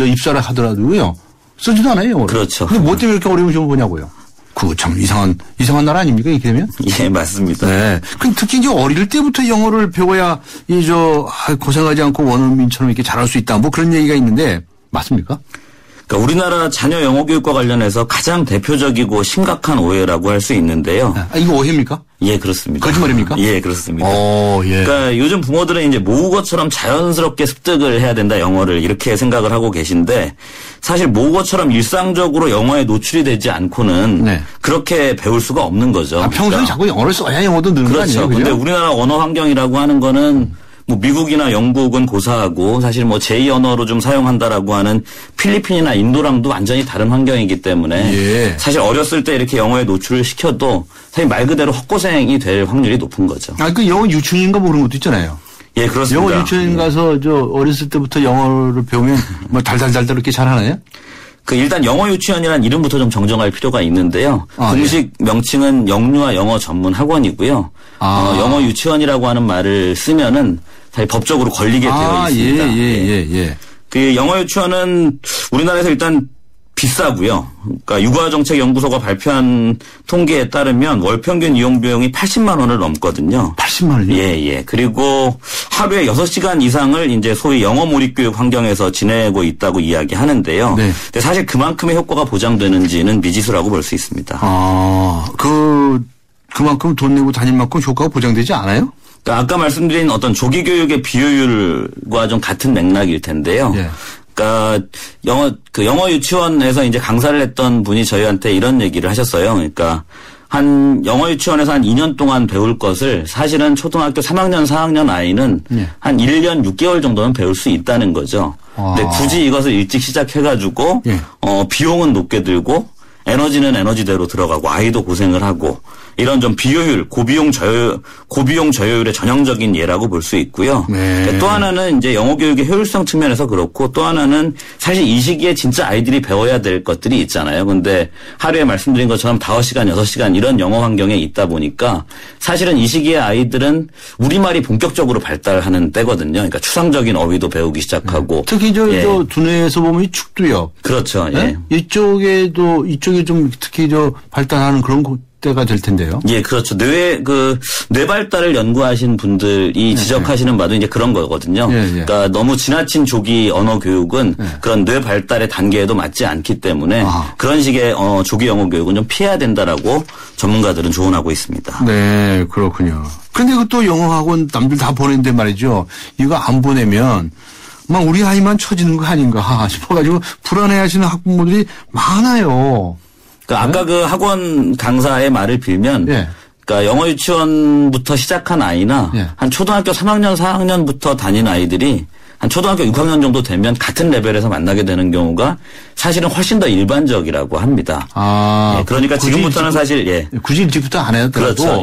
입사를 하더라도요. 쓰지도 않아요, 영어를. 그렇죠. 근데 뭐 때문에 이렇게 어려운 시험을 보냐고요. 그거 참 이상한 나라 아닙니까, 이렇게 되면? 예, 맞습니다. 네. 특히 이제 어릴 때부터 영어를 배워야 고생하지 않고 원어민처럼 이렇게 잘할 수 있다. 뭐 그런 얘기가 있는데, 맞습니까? 그러니까 우리나라 자녀 영어 교육과 관련해서 가장 대표적이고 심각한 오해라고 할 수 있는데요. 이거 오해입니까? 예, 그렇습니다. 거짓말입니까? 예, 그렇습니다. 예. 그러니까 요즘 부모들은 이제 모국어처럼 자연스럽게 습득을 해야 된다, 영어를 이렇게 생각을 하고 계신데 사실 모국어처럼 일상적으로 영어에 노출이 되지 않고는 그렇게 배울 수가 없는 거죠. 평소에 자꾸 영어를 써야 영어도 느는 거 아니에요? 그렇죠. 그런데 우리나라 언어 환경이라고 하는 거는 뭐 미국이나 영국은 고사하고 사실 뭐 제2 언어로 좀 사용한다라고 하는 필리핀이나 인도랑도 완전히 다른 환경이기 때문에 예. 사실 어렸을 때 이렇게 영어에 노출을 시켜도 사실 말 그대로 헛고생이 될 확률이 높은 거죠. 아, 그 영어 유치원인가 뭐 그런 것도 있잖아요. 예, 그렇습니다. 영어 유치원 가서 어렸을 때부터 영어를 배우면 뭐 달달달달 이렇게 잘하나요? 일단 영어 유치원이라는 이름부터 좀 정정할 필요가 있는데요. 공식 명칭은 영유아 영어 전문 학원이고요. 영어 유치원이라고 하는 말을 쓰면은 사실 법적으로 걸리게 되어 있습니다. 예. 그 영어 유치원은 우리나라에서 일단 비싸고요. 그러니까 육아정책연구소가 발표한 통계에 따르면 월 평균 이용 비용이 80만 원을 넘거든요. 80만 원이요? 예. 그리고 하루에 6시간 이상을 이제 소위 영어 몰입 교육 환경에서 지내고 있다고 이야기하는데요. 네. 근데 사실 그만큼의 효과가 보장되는지는 미지수라고 볼 수 있습니다. 그만큼 돈 내고 다닐 만큼 효과가 보장되지 않아요? 그러니까 아까 말씀드린 어떤 조기 교육의 비효율과 좀 같은 맥락일 텐데요. 네. 그러니까 영어 유치원에서 이제 강사를 했던 분이 저희한테 이런 얘기를 하셨어요. 그러니까 영어 유치원에서 한 2년 동안 배울 것을 사실은 초등학교 3학년, 4학년 아이는 한 1년 6개월 정도는 배울 수 있다는 거죠. 근데 굳이 이것을 일찍 시작해가지고 비용은 높게 들고 에너지는 에너지대로 들어가고 아이도 고생을 하고 이런 좀 비효율, 고비용 저효율의 전형적인 예라고 볼 수 있고요. 네. 또 하나는 이제 영어 교육의 효율성 측면에서 그렇고 또 하나는 사실 이 시기에 진짜 아이들이 배워야 될 것들이 있잖아요. 근데 하루에 말씀드린 것처럼 5시간, 6시간 이런 영어 환경에 있다 보니까 사실은 이 시기에 아이들은 우리말이 본격적으로 발달하는 때거든요. 그러니까 추상적인 어휘도 배우기 시작하고. 특히 저 두뇌에서 보면 이 축두역. 그렇죠. 네? 이쪽에 좀 특히 발달하는 그런 때가 될 텐데요. 예, 그렇죠. 뇌 발달을 연구하신 분들이 지적하시는 바도 이제 그런 거거든요. 그러니까 너무 지나친 조기 언어 교육은 그런 뇌 발달의 단계에도 맞지 않기 때문에 그런 식의 조기 영어 교육은 좀 피해야 된다라고 전문가들은 조언하고 있습니다. 네, 그렇군요. 그런데 또 영어 학원 남들 다 보내는데 말이죠. 이거 안 보내면 막 우리 아이만 처지는 거 아닌가 싶어가지고 불안해하시는 학부모들이 많아요. 그러니까 아까 그 학원 강사의 말을 빌면, 그러니까 영어 유치원부터 시작한 아이나 한 초등학교 3학년, 4학년부터 다닌 아이들이 한 초등학교 6학년 정도 되면 같은 레벨에서 만나게 되는 경우가 사실은 훨씬 더 일반적이라고 합니다. 그러니까 지금부터는 사실 굳이 일찍부터 안 해도 그렇죠.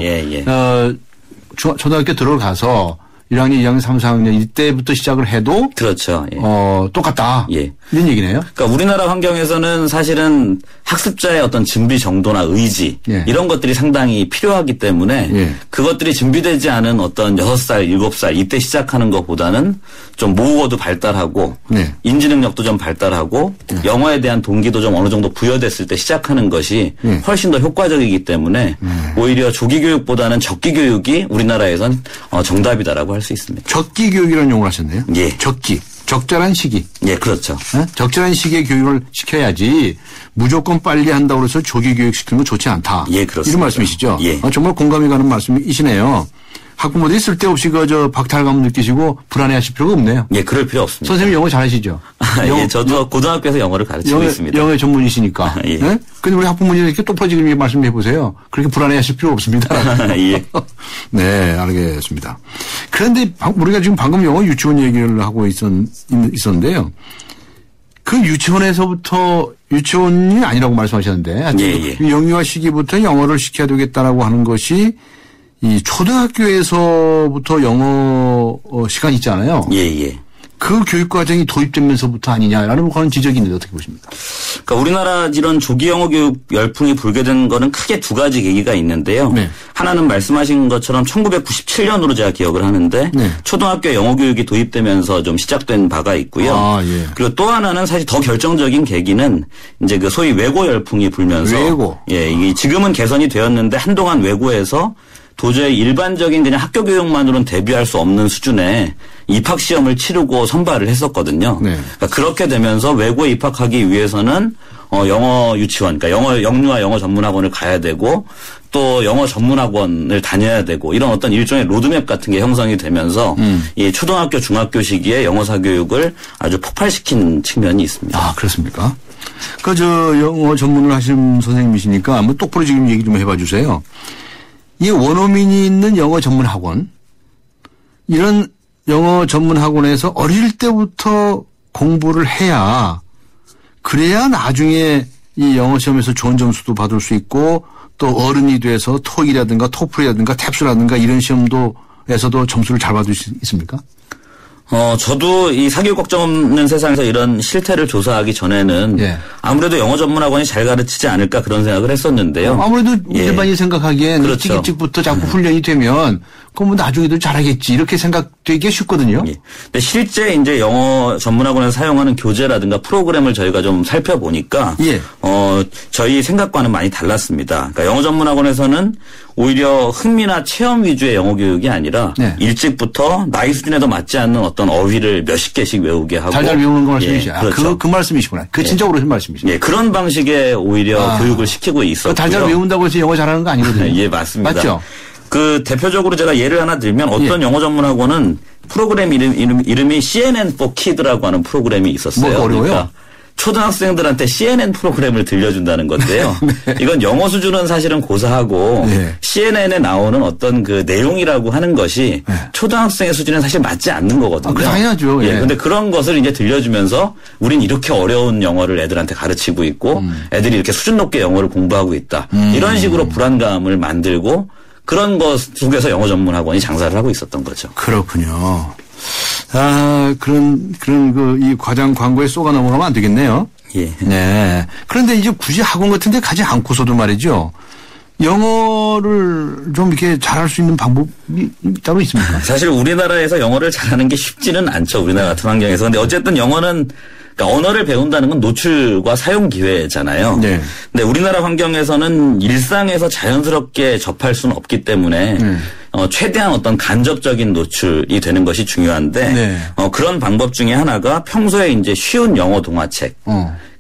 초등학교 들어가서 1학년, 2학년, 3, 4학년 이때부터 시작을 해도 그렇죠. 똑같다. 이런 얘기네요. 그러니까 우리나라 환경에서는 사실은 학습자의 어떤 준비 정도나 의지 이런 것들이 상당히 필요하기 때문에 그것들이 준비되지 않은 어떤 6살, 7살 이때 시작하는 것보다는 좀 모국어도 발달하고 인지 능력도 좀 발달하고 영어에 대한 동기도 좀 어느 정도 부여됐을 때 시작하는 것이 훨씬 더 효과적이기 때문에 오히려 조기 교육보다는 적기 교육이 우리나라에선 정답이다라고 할 수 있습니다. 적기 교육이라는 용어를 하셨네요. 적기. 적절한 시기. 예, 그렇죠. 적절한 시기에 교육을 시켜야지 무조건 빨리 한다고 해서 조기 교육 시키는 건 좋지 않다. 예, 그렇습니다. 이런 말씀이시죠? 정말 공감이 가는 말씀이시네요. 학부모들이 쓸데없이 박탈감을 느끼시고 불안해하실 필요가 없네요. 예, 그럴 필요 없습니다. 선생님 영어 잘하시죠? 저도 고등학교에서 영어를 가르치고 있습니다. 영어 전문이시니까. 근데 우리 학부모님이 이렇게 똑부러지게 말씀해 보세요. 그렇게 불안해하실 필요 없습니다. 네, 알겠습니다. 그런데 우리가 지금 방금 영어 유치원 얘기를 하고 있었는데요. 그 유치원에서부터 유치원이 아니라고 말씀하셨는데 영유아 시기부터 영어를 시켜야 되겠다라고 하는 것이 이 초등학교에서부터 영어 시간 있잖아요. 그 교육 과정이 도입되면서부터 아니냐라는 그런 지적이 있는데 어떻게 보십니까? 그러니까 우리나라 이런 조기 영어 교육 열풍이 불게 된 거는 크게 두 가지 계기가 있는데요. 하나는 말씀하신 것처럼 1997년으로 제가 기억을 하는데 초등학교 영어 교육이 도입되면서 좀 시작된 바가 있고요. 그리고 또 하나는 사실 더 결정적인 계기는 이제 그 소위 외고 열풍이 불면서 이게 지금은 개선이 되었는데 한동안 외고에서 도저히 일반적인 그냥 학교 교육만으로는 대비할 수 없는 수준의 입학 시험을 치르고 선발을 했었거든요. 그러니까 그렇게 되면서 외고에 입학하기 위해서는 영어 유치원, 그러니까 영유아 영어 전문학원을 가야 되고 또 영어 전문학원을 다녀야 되고 이런 어떤 일종의 로드맵 같은 게 형성이 되면서 이 초등학교, 중학교 시기에 영어사 교육을 아주 폭발시킨 측면이 있습니다. 아, 그렇습니까? 영어 전문을 하신 선생님이시니까 한번 똑바로 지금 얘기 좀 해봐 주세요. 이 원어민이 있는 영어 전문 학원 이런 영어 전문 학원에서 어릴 때부터 공부를 해야 그래야 나중에 이 영어 시험에서 좋은 점수도 받을 수 있고 또 어른이 돼서 토익이라든가 토플이라든가 탭스라든가 이런 시험도에서도 점수를 잘 받을 수 있습니까? 저도 이 사교육 걱정 없는 세상에서 이런 실태를 조사하기 전에는 아무래도 영어 전문학원이 잘 가르치지 않을까 그런 생각을 했었는데요. 아무래도 일반인이 생각하기엔 그렇죠. 일찍부터 자꾸 훈련이 되면 그럼 뭐 나중에도 잘하겠지 이렇게 생각되기가 쉽거든요. 근데 실제 이제 영어 전문학원에서 사용하는 교재라든가 프로그램을 저희가 좀 살펴보니까 저희 생각과는 많이 달랐습니다. 그러니까 영어 전문학원에서는 오히려 흥미나 체험 위주의 영어 교육이 아니라 일찍부터 나이 수준에도 맞지 않는 어떤 어휘를 몇십 개씩 외우게 하고 잘 외우는 거 말씀이시죠. 그렇죠. 그 말씀이시구나. 그 진짜 오르신 말씀이시죠. 그런 방식의 오히려 교육을 시키고 있었고요. 잘 외운다고 해서 영어 잘하는 거 아니거든요. 예, 맞습니다. 맞죠? 그 대표적으로 제가 예를 하나 들면 어떤 영어 전문학원은 프로그램 이름이 CNN for Kids라고 하는 프로그램이 있었어요. 뭐 어려워요? 그러니까 초등학생들한테 CNN 프로그램을 들려준다는 건데요. 이건 영어 수준은 사실은 고사하고 CNN에 나오는 어떤 그 내용이라고 하는 것이 초등학생의 수준에 사실 맞지 않는 거거든요. 당연하죠. 근데 그런 것을 이제 들려주면서 우린 이렇게 어려운 영어를 애들한테 가르치고 있고 애들이 이렇게 수준 높게 영어를 공부하고 있다. 이런 식으로 불안감을 만들고 그런 것 속에서 영어 전문 학원이 장사를 하고 있었던 거죠. 그렇군요. 이 과장 광고에 쏘가 넘어가면 안 되겠네요. 네. 그런데 이제 굳이 학원 같은 데 가지 않고서도 말이죠. 영어를 좀 이렇게 잘할 수 있는 방법이 따로 있습니까? 사실 우리나라에서 영어를 잘하는 게 쉽지는 않죠. 우리나라 같은 환경에서. 근데 어쨌든 영어는 그러니까 언어를 배운다는 건 노출과 사용 기회잖아요. 근데 우리나라 환경에서는 일상에서 자연스럽게 접할 수는 없기 때문에 최대한 어떤 간접적인 노출이 되는 것이 중요한데 그런 방법 중에 하나가 평소에 이제 쉬운 영어 동화책.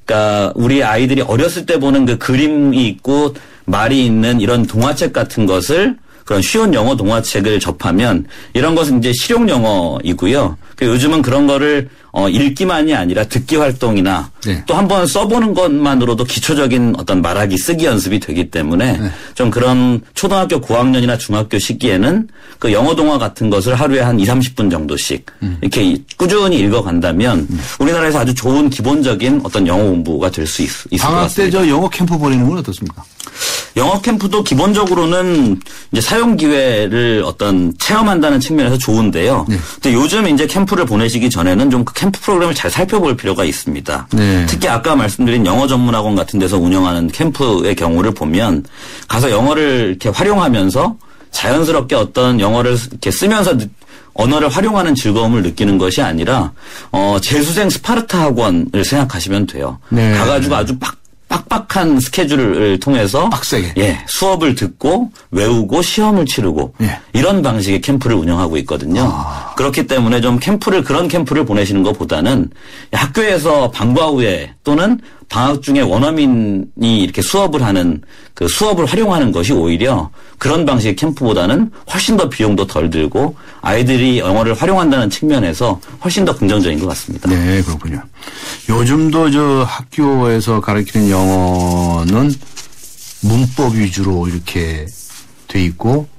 그러니까 우리 아이들이 어렸을 때 보는 그 그림이 있고 말이 있는 이런 동화책 같은 것을 그런 쉬운 영어 동화책을 접하면 이런 것은 이제 실용 영어이고요. 요즘은 그런 거를 읽기만이 아니라 듣기 활동이나 또 한번 써보는 것만으로도 기초적인 어떤 말하기 쓰기 연습이 되기 때문에 좀 그런 초등학교 고학년이나 중학교 시기에는 그 영어 동화 같은 것을 하루에 한 20-30분 정도씩 이렇게 꾸준히 읽어간다면 우리나라에서 아주 좋은 기본적인 어떤 영어 공부가 될 수 있을 것 같습니다. 방학 때 저 영어 캠프 보내는 건 어떻습니까? 영어 캠프도 기본적으로는 이제 사용 기회를 어떤 체험한다는 측면에서 좋은데요. 근데 요즘 이제 캠프를 보내시기 전에는 좀 그 캠프 프로그램을 잘 살펴볼 필요가 있습니다. 특히 아까 말씀드린 영어 전문학원 같은 데서 운영하는 캠프의 경우를 보면 가서 영어를 이렇게 활용하면서 자연스럽게 어떤 영어를 이렇게 쓰면서 언어를 활용하는 즐거움을 느끼는 것이 아니라 재수생 스파르타 학원을 생각하시면 돼요. 가가지고 아주 빡빡한 스케줄을 통해서 빡세게 수업을 듣고 외우고 시험을 치르고 이런 방식의 캠프를 운영하고 있거든요. 그렇기 때문에 좀 그런 캠프를 보내시는 것보다는 학교에서 방과 후에 또는 방학 중에 원어민이 이렇게 수업을 하는 그 수업을 활용하는 것이 오히려 그런 방식의 캠프보다는 훨씬 더 비용도 덜 들고 아이들이 영어를 활용한다는 측면에서 훨씬 더 긍정적인 것 같습니다. 네, 그렇군요. 요즘도 저 학교에서 가르치는 영어는 문법 위주로 이렇게 돼 있고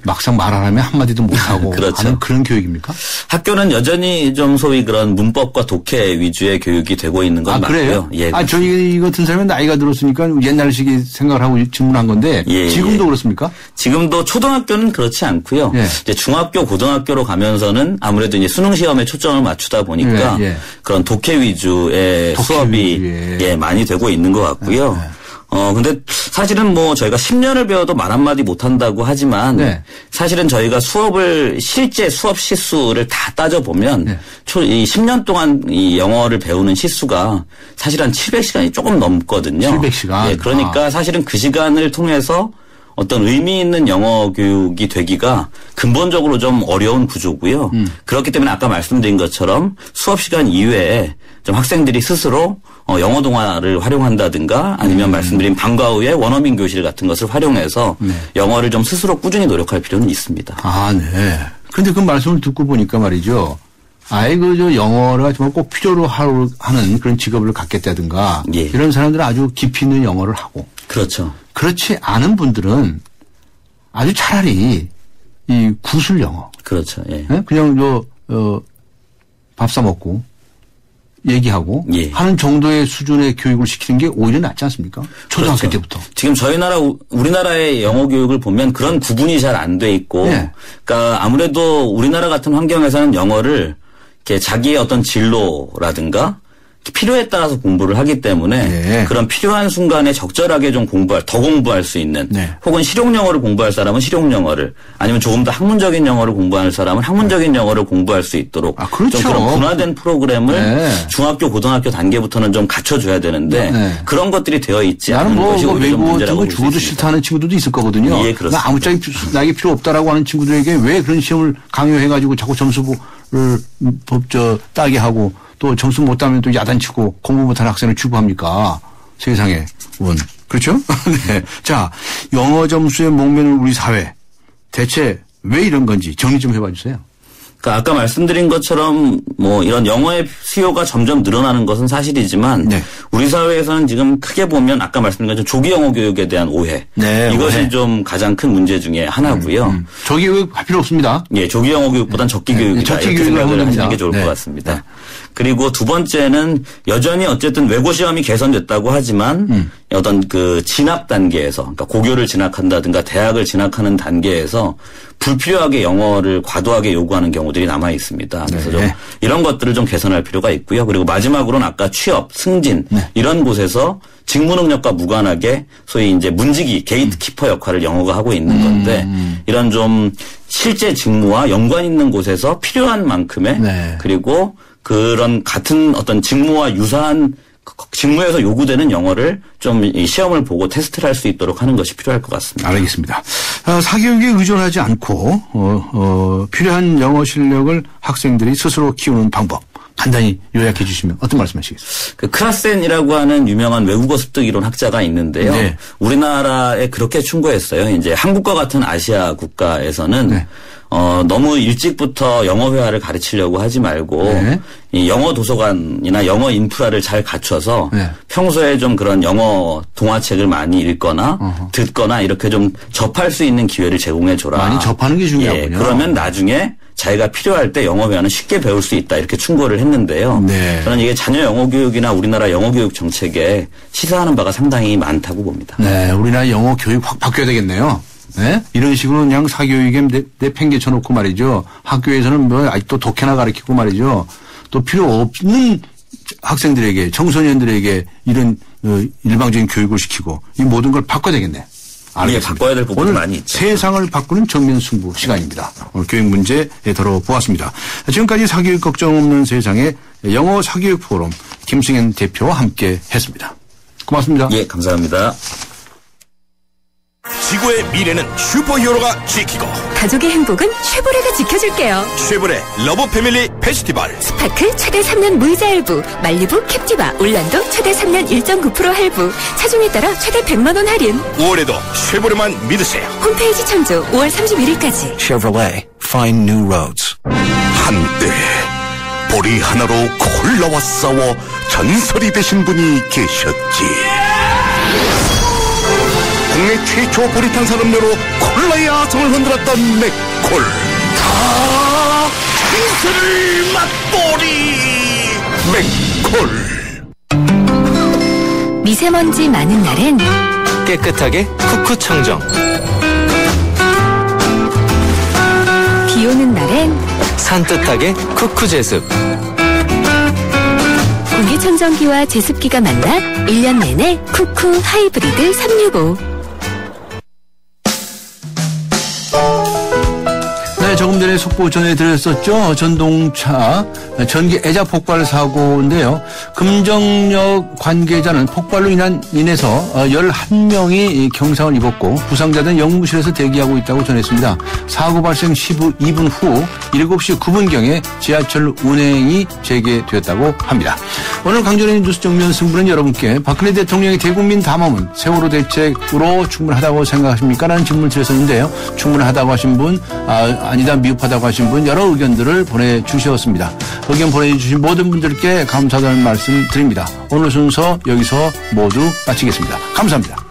막상 말 안 하면 한마디도 못하고 그렇죠. 하는 그런 교육입니까? 학교는 여전히 좀 소위 그런 문법과 독해 위주의 교육이 되고 있는 건 맞고요. 그래요? 저희 같은 사람은 나이가 들었으니까 옛날식의 생각을 하고 질문한 건데 지금도 그렇습니까? 지금도 초등학교는 그렇지 않고요. 이제 중학교, 고등학교로 가면서는 아무래도 이제 수능 시험에 초점을 맞추다 보니까 그런 독해 위주의 수업이 많이 되고 있는 것 같고요. 근데 사실은 뭐 저희가 10년을 배워도 말 한마디 못한다고 하지만 사실은 저희가 실제 수업 시수를 다 따져보면 이 10년 동안 이 영어를 배우는 시수가 사실 한 700시간이 조금 넘거든요. 700시간. 그러니까 사실은 그 시간을 통해서 어떤 의미 있는 영어 교육이 되기가 근본적으로 좀 어려운 구조고요. 그렇기 때문에 아까 말씀드린 것처럼 수업 시간 이외에 좀 학생들이 스스로 영어 동화를 활용한다든가 아니면 말씀드린 방과 후에 원어민 교실 같은 것을 활용해서 영어를 좀 스스로 꾸준히 노력할 필요는 있습니다. 그런데 그 말씀을 듣고 보니까 말이죠. 영어를 정말 꼭 필요로 하는 그런 직업을 갖겠다든가 이런 사람들은 아주 깊이 있는 영어를 하고 그렇죠. 그렇지 않은 분들은 아주 차라리 이 구술 영어 그렇죠. 그냥 밥 사 먹고 얘기하고 예. 하는 정도의 수준의 교육을 시키는 게 오히려 낫지 않습니까? 초등학교 그렇죠. 때부터. 지금 우리나라의 영어 교육을 보면 그런 구분이 잘 안 돼 있고, 네. 그러니까 아무래도 우리나라 같은 환경에서는 영어를 이렇게 자기의 어떤 진로라든가 필요에 따라서 공부를 하기 때문에 네. 그런 필요한 순간에 적절하게 좀 더 공부할 수 있는 네. 혹은 실용영어를 공부할 사람은 실용영어를 아니면 조금 더 학문적인 영어를 공부할 사람은 학문적인 영어를 공부할 수 있도록 그렇죠. 좀 그런 분화된 프로그램을 네. 중학교, 고등학교 단계부터는 좀 갖춰줘야 되는데 네. 그런 것들이 되어 있지 나는 않은 것이 오히려 좀 외국어 문제라고 같은 볼 거 수 죽어도 있습니다. 싫다 하는 친구들도 있을 거거든요. 예, 그렇습니다. 나 아무짝에 나에게 필요 없다라고 하는 친구들에게 왜 그런 시험을 강요해가지고 자꾸 점수를 따게 하고 또 점수 못 따면 또 야단치고 공부 못하는 학생을 주부합니까? 세상에. 그렇죠? 네. 자, 영어 점수에 목매는 우리 사회. 대체 왜 이런 건지 정리 좀 해봐 주세요. 그러니까 아까 말씀드린 것처럼 뭐 이런 영어의 수요가 점점 늘어나는 것은 사실이지만 네. 우리 사회에서는 지금 크게 보면 아까 말씀드린 것처럼 조기 영어 교육에 대한 오해. 네, 이것이 오해. 좀 가장 큰 문제 중에 하나고요. 조기 교육 할 필요 없습니다. 예, 조기 영어 교육보단 적기 교육이다. 적기 이렇게 교육을 생각을 하면 하시는 게 됩니다. 좋을 네. 것 같습니다. 그리고 두 번째는 여전히 어쨌든 외고 시험이 개선됐다고 하지만 어떤 그 진학 단계에서 그러니까 고교를 진학한다든가 대학을 진학하는 단계에서 불필요하게 영어를 과도하게 요구하는 경우들이 남아 있습니다. 그래서 좀 이런 것들을 좀 개선할 필요가 있고요. 그리고 마지막으로는 아까 취업, 승진 이런 곳에서 직무 능력과 무관하게 소위 이제 문지기, 게이트키퍼 역할을 영어가 하고 있는 건데 이런 좀 실제 직무와 연관 있는 곳에서 필요한 만큼의 그리고 그런 같은 어떤 직무와 유사한 직무에서 요구되는 영어를 좀 이 시험을 보고 테스트를 할 수 있도록 하는 것이 필요할 것 같습니다. 알겠습니다. 사교육에 의존하지 않고 필요한 영어 실력을 학생들이 스스로 키우는 방법 간단히 요약해 주시면 어떤 말씀하시겠습니까? 그 크라센이라고 하는 유명한 외국어 습득 이론 학자가 있는데요. 네. 우리나라에 그렇게 충고했어요. 이제 한국과 같은 아시아 국가에서는 너무 일찍부터 영어 회화를 가르치려고 하지 말고 이 영어 도서관이나 영어 인프라를 잘 갖춰서 평소에 좀 그런 영어 동화책을 많이 읽거나 듣거나 이렇게 좀 접할 수 있는 기회를 제공해 줘라. 많이 접하는 게 중요하군요. 예, 그러면 나중에 자기가 필요할 때 영어 회화는 쉽게 배울 수 있다 이렇게 충고를 했는데요. 저는 이게 자녀 영어 교육이나 우리나라 영어 교육 정책에 시사하는 바가 상당히 많다고 봅니다. 네, 우리나라 영어 교육 확 바뀌어야 되겠네요. 네? 이런 식으로 그냥 사교육에 내팽개쳐 놓고 말이죠. 학교에서는 뭐 아직도 독해나 가르치고 말이죠. 또 필요 없는 학생들에게, 청소년들에게 이런 일방적인 교육을 시키고 이 모든 걸 바꿔야 되겠네. 예, 바꿔야 될 부분이 많이 있죠. 세상을 바꾸는 정면 승부 시간입니다. 오늘 교육 문제 다뤄보았습니다. 지금까지 사교육 걱정 없는 세상에 영어 사교육 포럼 김승현 대표와 함께 했습니다. 고맙습니다. 예, 감사합니다. 지구의 미래는 슈퍼히어로가 지키고 가족의 행복은 쉐보레가 지켜줄게요. 쉐보레 러브 패밀리 페스티벌 스파크 최대 3년 무이자 할부, 말리부 캡티바 올란도 최대 3년 1.9% 할부, 차종에 따라 최대 100만 원 할인. 5월에도 쉐보레만 믿으세요. 홈페이지 참조 5월 31일까지. Chevrolet, find new roads. 한때 보리 하나로 콜라와 싸워 전설이 되신 분이 계셨지. 국내 최초 보리탄산 음료로 콜라의 아성을 흔들었던 맥콜. 다 진수를 맛보리 맥콜. 미세먼지 많은 날엔 깨끗하게 쿠쿠 청정. 비 오는 날엔 산뜻하게 쿠쿠 제습. 공기청정기와 제습기가 만나 1년 내내 쿠쿠 하이브리드 365. 네, 조금 전에 속보 전해드렸었죠. 전동차 전기 애자 폭발 사고인데요. 금정역 관계자는 폭발로 인해서 11명이 경상을 입었고 부상자들은 영무실에서 대기하고 있다고 전했습니다. 사고 발생 12분 후 7시 9분경에 지하철 운행이 재개되었다고 합니다. 오늘 강조된 뉴스 정면 승부는 여러분께 박근혜 대통령의 대국민 담화문 세월호 대책으로 충분하다고 생각하십니까? 라는 질문을 드렸었는데요. 충분하다고 하신 분, 아니다 미흡하다고 하신 분 여러 의견들을 보내주셨습니다. 의견 보내주신 모든 분들께 감사하다는 말씀 드립니다. 오늘 순서 여기서 모두 마치겠습니다. 감사합니다.